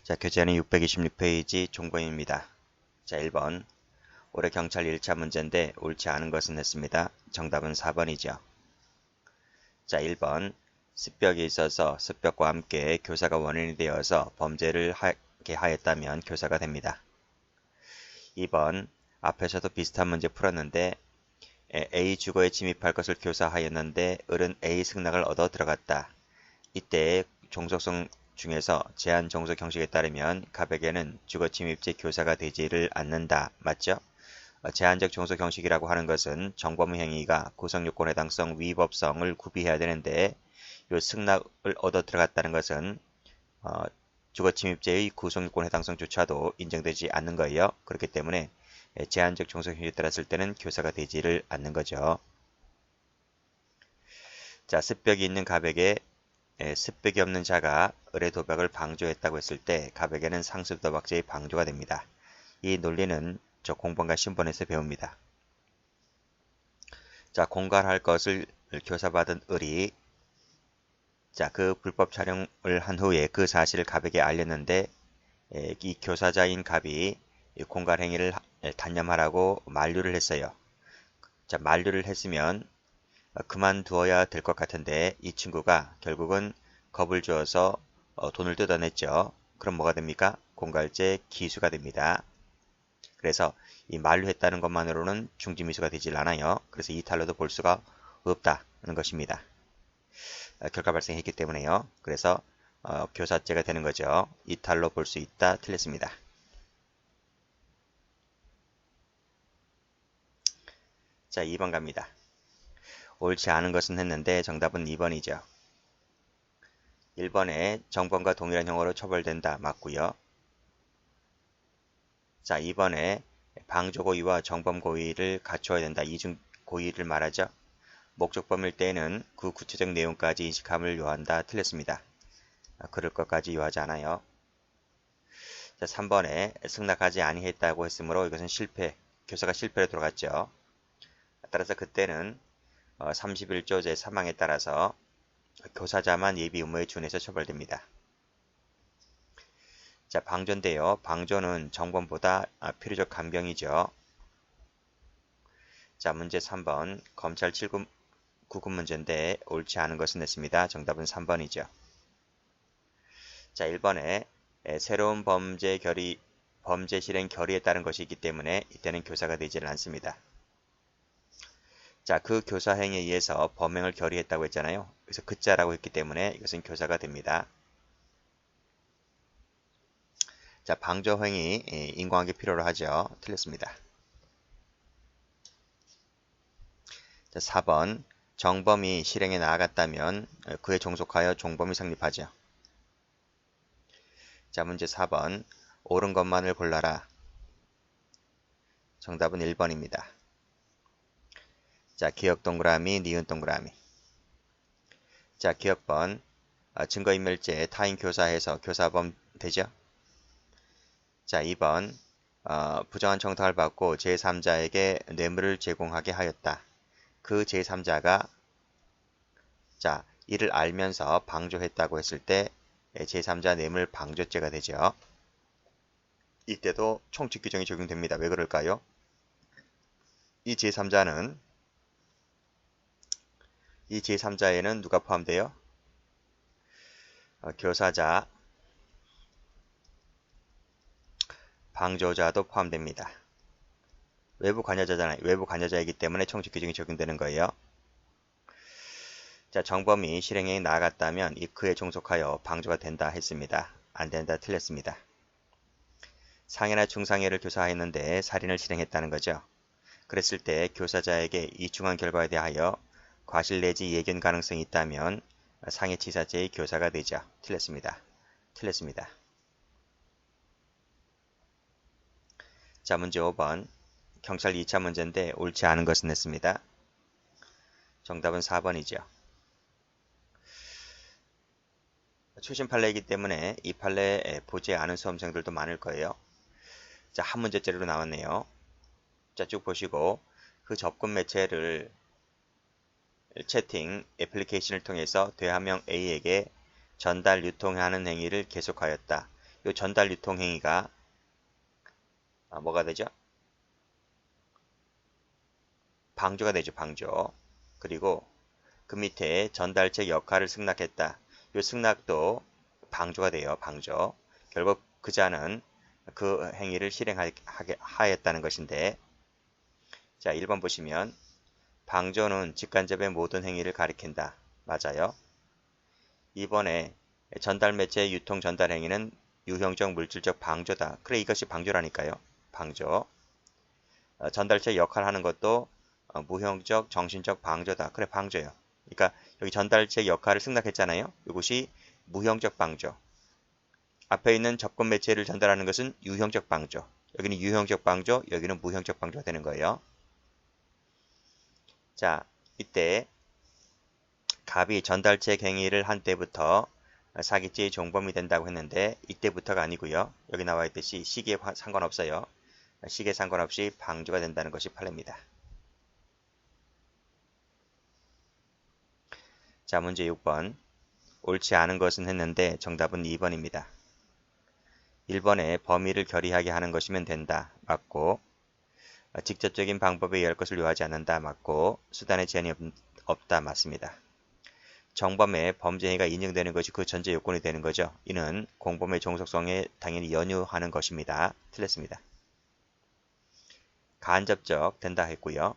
자, 교재는 626페이지 종범입니다. 자, 1번. 올해 경찰 1차 문제인데 옳지 않은 것은 했습니다. 정답은 4번이죠. 자, 1번. 습벽이 있어서 습벽과 함께 교사가 원인이 되어서 범죄를 하게 하였다면 교사가 됩니다. 2번. 앞에서도 비슷한 문제 풀었는데 A 주거에 침입할 것을 교사하였는데 을은 A 승낙을 얻어 들어갔다. 이때 종속성 중에서 제한 종속 형식에 따르면 갑에게는 주거 침입죄 교사가 되지를 않는다. 맞죠? 제한적 종속 형식이라고 하는 것은 정범의 행위가 구성요건 해당성 위법성을 구비해야 되는데 이 승낙을 얻어 들어갔다는 것은 주거 침입죄의 구성요건 해당성조차도 인정되지 않는 거예요. 그렇기 때문에 제한적 종속 형식에 따랐을 때는 교사가 되지를 않는 거죠. 자, 습벽이 있는 갑에게 습벽이 없는 자가 을의 도박을 방조했다고 했을 때 갑에게는 상습도박죄의 방조가 됩니다. 이 논리는 저 공범과 신본에서 배웁니다. 자, 공갈할 것을 교사받은 을이 그 불법 촬영을 한 후에 그 사실을 갑에게 알렸는데 이 교사자인 갑이 공갈 행위를 단념하라고 만류를 했어요. 자, 만류를 했으면 그만두어야 될 것 같은데 이 친구가 결국은 겁을 주어서 돈을 뜯어냈죠. 그럼 뭐가 됩니까? 공갈죄 기수가 됩니다. 그래서 이 만류했다는 것만으로는 중지미수가 되질 않아요. 그래서 이탈로도 볼 수가 없다는 것입니다. 결과 발생했기 때문에요. 그래서 교사죄가 되는 거죠. 이탈로 볼 수 있다. 틀렸습니다. 자, 2번 갑니다. 옳지 않은 것은 했는데 정답은 2번이죠. 1번에 정범과 동일한 형어로 처벌된다. 맞고요. 자, 2번에 방조고의와 정범고의를 갖추어야 된다. 이중 고의를 말하죠. 목적범일 때에는 그 구체적 내용까지 인식함을 요한다. 틀렸습니다. 그럴 것까지 요하지 않아요. 자, 3번에 승낙하지 아니했다고 했으므로 이것은 실패, 교사가 실패로 돌아갔죠. 따라서 그때는 31조 제3항에 따라서 교사자만 예비 의무에 준해서 처벌됩니다. 자, 방조인데요. 방조는 정범보다 필요적 간병이죠. 자, 문제 3번. 검찰 7급 9급 문제인데 옳지 않은 것은 냈습니다. 정답은 3번이죠. 자, 1번에 새로운 범죄 실행 결의에 따른 것이 있기 때문에 이때는 교사가 되지는 않습니다. 자, 그 교사 행위에 의해서 범행을 결의했다고 했잖아요. 그래서 그자라고 했기 때문에 이것은 교사가 됩니다. 자, 방조 행위 인과관계 필요로 하죠. 틀렸습니다. 자, 4번. 정범이 실행에 나아갔다면 그에 종속하여 종범이 성립하죠. 자, 문제 4번. 옳은 것만을 골라라. 정답은 1번입니다. 자, 기억 동그라미, 니은 동그라미. 자, 기억번. 증거인멸죄 타인 교사해서 교사범 되죠? 자, 2번. 부정한 청탁을 받고 제3자에게 뇌물을 제공하게 하였다. 그 제3자가 이를 알면서 방조했다고 했을 때 제3자 뇌물 방조죄가 되죠. 이때도 총칙 규정이 적용됩니다. 왜 그럴까요? 이 제3자에는 누가 포함돼요? 교사자, 방조자도 포함됩니다. 외부 관여자잖아요. 외부 관여자이기 때문에 총칙 규정이 적용되는 거예요. 자, 정범이 실행에 나아갔다면 그에 종속하여 방조가 된다 했습니다. 안 된다 틀렸습니다. 상해나 중상해를 교사했는데 살인을 실행했다는 거죠. 그랬을 때 교사자에게 이중한 결과에 대하여 과실 내지 예견 가능성이 있다면 상해치사죄의 교사가 되죠. 틀렸습니다. 틀렸습니다. 자, 문제 5번. 경찰 2차 문제인데 옳지 않은 것은 했습니다. 정답은 4번이죠. 최신 판례이기 때문에 이 판례에 보지 않은 수험생들도 많을 거예요. 자, 한 문제짜리로 나왔네요. 자, 쭉 보시고 그 접근 매체를 채팅 애플리케이션을 통해서 대화명 A에게 전달, 유통하는 행위를 계속하였다. 이 전달 유통 행위가 뭐가 되죠? 방조가 되죠. 방조. 그리고 그 밑에 전달체 역할을 승낙했다. 이 승낙도 방조가 돼요. 방조. 결국 그 자는 그 행위를 실행하였다는 것인데, 자, 1번 보시면 방조는 직간접의 모든 행위를 가리킨다. 맞아요. 2번에 전달 매체의 유통 전달 행위는 유형적 물질적 방조다. 그래, 이것이 방조라니까요. 방조. 전달체 역할을 하는 것도 무형적 정신적 방조다. 그래, 방조요. 그러니까 여기 전달체 역할을 승낙했잖아요. 이것이 무형적 방조. 앞에 있는 접근 매체를 전달하는 것은 유형적 방조. 여기는 유형적 방조, 여기는 무형적 방조가 되는 거예요. 자, 이때 갑이 전달체 행위를 한 때부터 사기죄의 종범이 된다고 했는데 이때부터가 아니고요. 여기 나와 있듯이 시기에 상관없어요. 시기에 상관없이 방조가 된다는 것이 판례입니다. 자, 문제 6번. 옳지 않은 것은 했는데 정답은 2번입니다. 1번에 범위를 결의하게 하는 것이면 된다. 맞고, 직접적인 방법에 의할 것을 요하지 않는다. 맞고, 수단의 제한이 없다. 맞습니다. 정범의 범죄 행위가 인정되는 것이 그 전제 요건이 되는 거죠. 이는 공범의 종속성에 당연히 연유하는 것입니다. 틀렸습니다. 간접적 된다 했고요.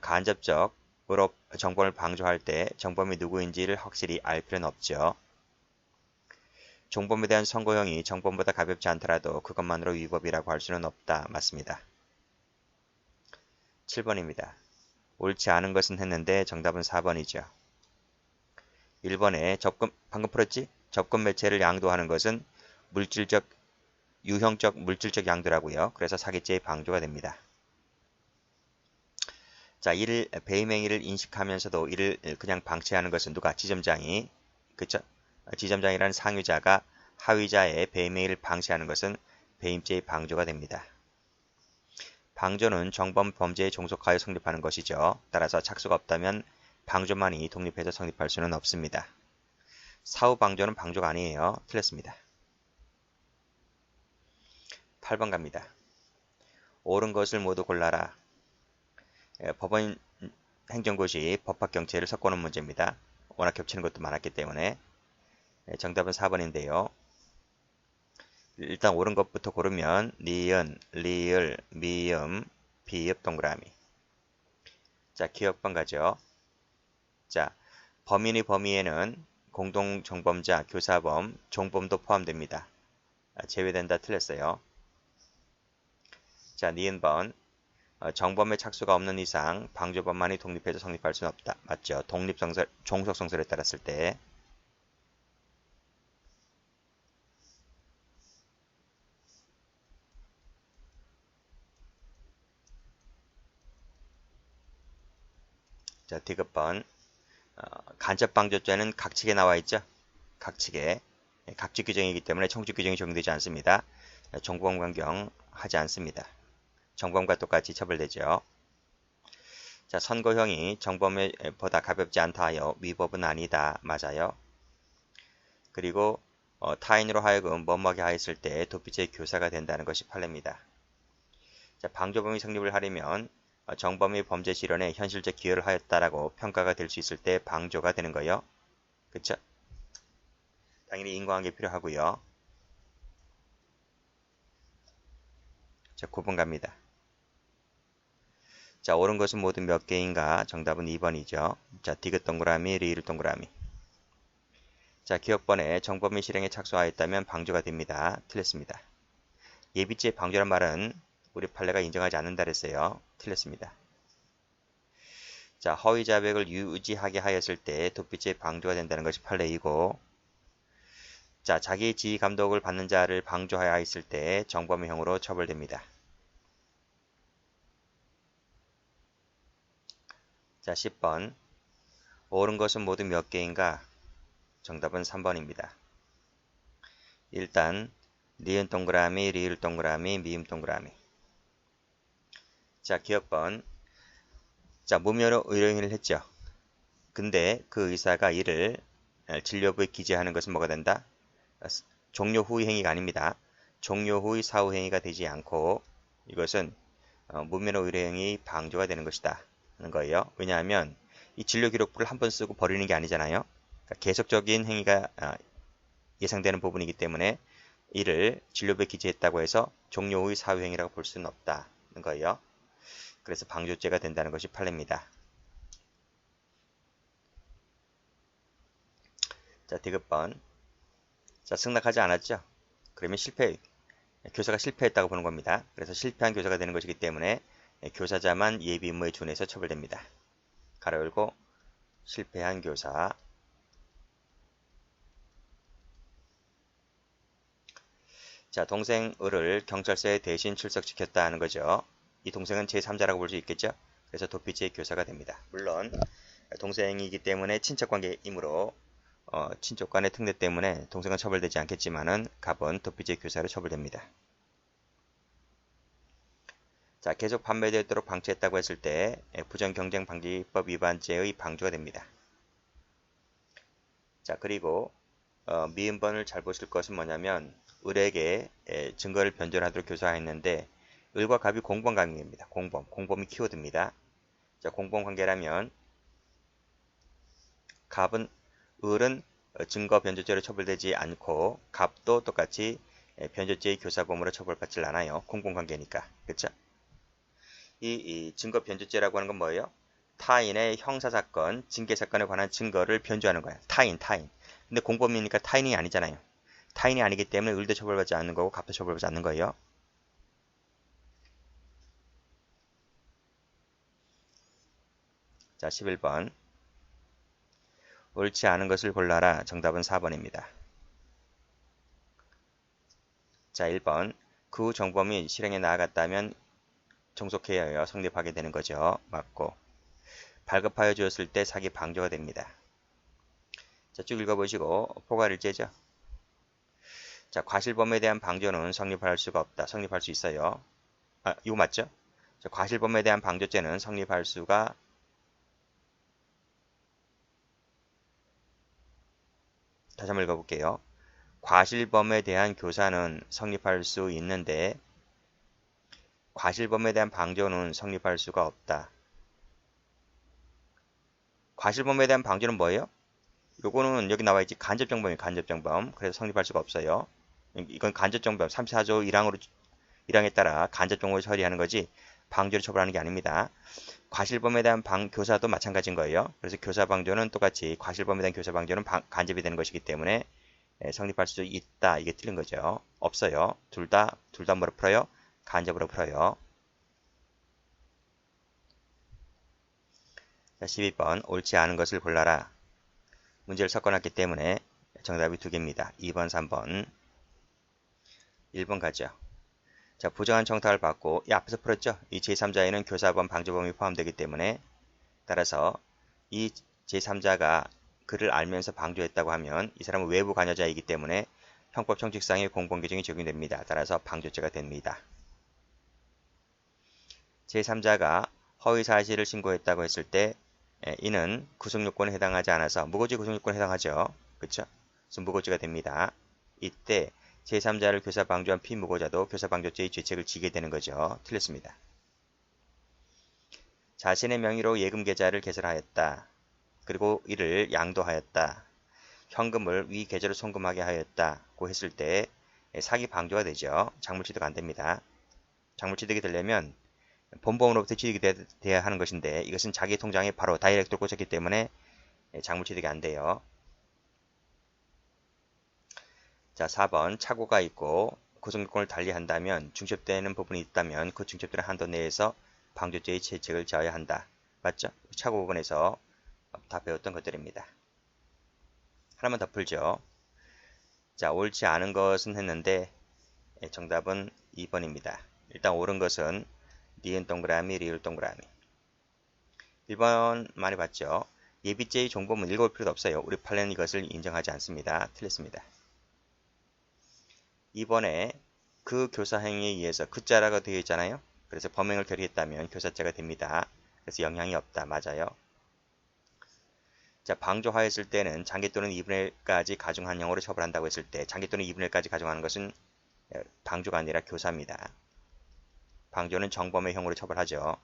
간접적으로 정범을 방조할 때 정범이 누구인지를 확실히 알 필요는 없죠. 종범에 대한 선고형이 정범보다 가볍지 않더라도 그것만으로 위법이라고 할 수는 없다. 맞습니다. 7번입니다. 옳지 않은 것은 했는데 정답은 4번이죠. 1번에 방금 풀었지? 접근 매체를 양도하는 것은 유형적 물질적 양도라고요. 그래서 사기죄의 방조가 됩니다. 자, 이를 배임행위를 인식하면서도 이를 그냥 방치하는 것은 누가? 지점장이. 그쵸? 지점장이라는 상유자가 하위자의 배임행위를 방치하는 것은 배임죄의 방조가 됩니다. 방조는 정범 범죄에 종속하여 성립하는 것이죠. 따라서 착수가 없다면 방조만이 독립해서 성립할 수는 없습니다. 사후 방조는 방조가 아니에요. 틀렸습니다. 8번 갑니다. 옳은 것을 모두 골라라. 법원 행정고시 법학경제를 섞어놓은 문제입니다. 워낙 겹치는 것도 많았기 때문에 정답은 4번인데요. 일단 옳은 것부터 고르면 니은, 리을, 미음, 비읍, 동그라미. 자, 기억번 가죠. 자, 범인의 범위에는 공동정범자, 교사범, 종범도 포함됩니다. 제외된다 틀렸어요. 자, 니은번. 정범의 착수가 없는 이상 방조범만이 독립해서 성립할 수는 없다. 맞죠? 종속성설에 따랐을 때. 자, 디귿번. 간접방조죄는 각칙에 나와 있죠? 각칙에. 각칙 규정이기 때문에 청축 규정이 적용되지 않습니다. 정범감경 하지 않습니다. 정범과 똑같이 처벌되죠. 자, 선고형이 정범보다 가볍지 않다 하여 위법은 아니다. 맞아요. 그리고 타인으로 하여금 뭐뭐하게 하였을 때 도피죄의 교사가 된다는 것이 판례입니다. 자, 방조범이 성립을 하려면 정범의 범죄 실현에 현실적 기여를 하였다라고 평가가 될 수 있을 때 방조가 되는 거예요. 그쵸? 당연히 인과관계 필요하고요. 자, 9번 갑니다. 자, 옳은 것은 모두 몇 개인가? 정답은 2번이죠. 자, 디귿 동그라미, 리을 동그라미. 자, 기억번에 정범의 실행에 착수하였다면 방조가 됩니다. 틀렸습니다. 예비죄 방조란 말은 우리 판례가 인정하지 않는다 그랬어요. 틀렸습니다. 자, 허위 자백을 유지하게 하였을 때 도피죄 방조가 된다는 것이 판례이고, 자, 자기 지휘 감독을 받는 자를 방조하여 하였을 때 정범형으로 처벌됩니다. 자, 10번. 옳은 것은 모두 몇 개인가? 정답은 3번입니다. 일단 니은 동그라미, 리을 동그라미, 미음 동그라미. 자, 기억번. 자, 무면허 의료행위를 했죠. 근데 그 의사가 이를 진료부에 기재하는 것은 뭐가 된다? 종료 후의 행위가 아닙니다. 종료 후의 사후 행위가 되지 않고 이것은 무면허 의뢰행위 방조가 되는 것이다 하는 거예요. 왜냐하면 이 진료 기록부를 한 번 쓰고 버리는 게 아니잖아요. 그러니까 계속적인 행위가 예상되는 부분이기 때문에 이를 진료부에 기재했다고 해서 종료 후의 사후 행위라고 볼 수는 없다는 거예요. 그래서 방조죄가 된다는 것이 판례입니다. 자, 디귿번. 자, 승낙하지 않았죠? 그러면 교사가 실패했다고 보는 겁니다. 그래서 실패한 교사가 되는 것이기 때문에 교사자만 예비 의무에 준해서 처벌됩니다. 가로 열고 실패한 교사. 자, 동생 을을 경찰서에 대신 출석시켰다 하는 거죠. 이 동생은 제3자라고 볼 수 있겠죠? 그래서 도피지의 교사가 됩니다. 물론 동생이기 때문에 친척관계이므로 친족간의 특례 때문에 동생은 처벌되지 않겠지만은 갑은 도피지의 교사로 처벌됩니다. 자, 계속 판매되도록 방치했다고 했을 때 부정경쟁방지법 위반죄의 방조가 됩니다. 자, 그리고 미음번을 잘 보실 것은 뭐냐면 을에게 증거를 변전하도록 교사했는데 을과 갑이 공범관계입니다. 공범이 키워드입니다. 자, 공범관계라면 을은 증거 변조죄로 처벌되지 않고 갑도 똑같이 변조죄의 교사범으로 처벌받지 않아요. 공범관계니까. 그렇죠? 이 증거 변조죄라고 하는 건 뭐예요? 타인의 형사사건, 징계사건에 관한 증거를 변조하는 거야. 타인. 근데 공범이니까 타인이 아니잖아요. 타인이 아니기 때문에 을도 처벌받지 않는 거고 갑도 처벌받지 않는 거예요. 자, 11번. 옳지 않은 것을 골라라. 정답은 4번입니다. 자, 1번. 그 후 정범이 실행에 나아갔다면 종속해야 성립하게 되는 거죠. 맞고. 발급하여 주었을 때 사기 방조가 됩니다. 자, 쭉 읽어보시고 포괄일제죠. 자, 과실범에 대한 방조는 성립할 수가 없다. 성립할 수 있어요. 이거 맞죠? 자, 과실범에 대한 방조죄는 성립할 수가 다시 한번 읽어볼게요. 과실범에 대한 교사는 성립할 수 있는데 과실범에 대한 방조는 성립할 수가 없다. 과실범에 대한 방조는 뭐예요? 요거는 여기 나와있지. 간접정범이에요. 간접정범. 그래서 성립할 수가 없어요. 이건 간접정범. 34조 1항에 따라 간접정범을 처리하는 거지 방조를 처벌하는 게 아닙니다. 과실범에 대한 교사도 마찬가지인 거예요. 그래서 교사방조는 똑같이 과실범에 대한 교사방조는 간접이 되는 것이기 때문에 성립할 수 있다. 이게 틀린 거죠. 없어요. 둘 다 뭐로 풀어요? 간접으로 풀어요. 자, 12번. 옳지 않은 것을 골라라. 문제를 섞어놨기 때문에 정답이 두 개입니다. 2번, 3번. 1번 가죠. 자, 부정한 청탁을 받고 이 앞에서 풀었죠. 이 제3자에는 교사범, 방조범이 포함되기 때문에 따라서 이 제3자가 그를 알면서 방조했다고 하면 이 사람은 외부 관여자이기 때문에 형법 형식상의 공범규정이 적용됩니다. 따라서 방조죄가 됩니다. 제3자가 허위사실을 신고했다고 했을 때 이는 구속요건에 해당하지 않아서 무고죄 구속요건에 해당하죠. 그렇죠? 그래서 무고죄가 됩니다. 이때 제3자를 교사 방조한 피무고자도 교사 방조죄의 죄책을 지게 되는 거죠. 틀렸습니다. 자신의 명의로 예금 계좌를 개설하였다. 그리고 이를 양도하였다. 현금을 위 계좌로 송금하게 하였다고 했을 때 사기 방조가 되죠. 작물취득 안 됩니다. 작물취득이 되려면 본범으로부터 취득이 돼야 하는 것인데 이것은 자기 통장에 바로 다이렉트로 꽂혔기 때문에 작물취득이 안 돼요. 자, 4번. 착오가 있고 구속요건을 달리한다면 중첩되는 부분이 있다면 그 중첩되는 한도 내에서 방조죄의 죄책을 져야 한다. 맞죠? 착오 부분에서 다 배웠던 것들입니다. 하나만 더 풀죠. 자, 옳지 않은 것은 했는데 정답은 2번입니다. 일단 옳은 것은 니은 동그라미, 리을 동그라미. 1번 많이 봤죠? 예비죄의 종범은 읽어볼 필요도 없어요. 우리 판례는 이것을 인정하지 않습니다. 틀렸습니다. 2번에 그 교사 행위에 의해서 그자라고 되어 있잖아요. 그래서 범행을 결의했다면 교사죄가 됩니다. 그래서 영향이 없다. 맞아요. 자, 방조하였을 때는 장기 또는 2분의 1까지 가중한 형으로 처벌한다고 했을 때 장기 또는 2분의 1까지 가중하는 것은 방조가 아니라 교사입니다. 방조는 정범의 형으로 처벌하죠.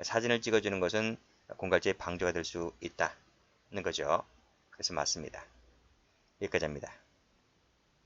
사진을 찍어주는 것은 공갈죄의 방조가 될 수 있다는 거죠. 그래서 맞습니다. 여기까지 합니다.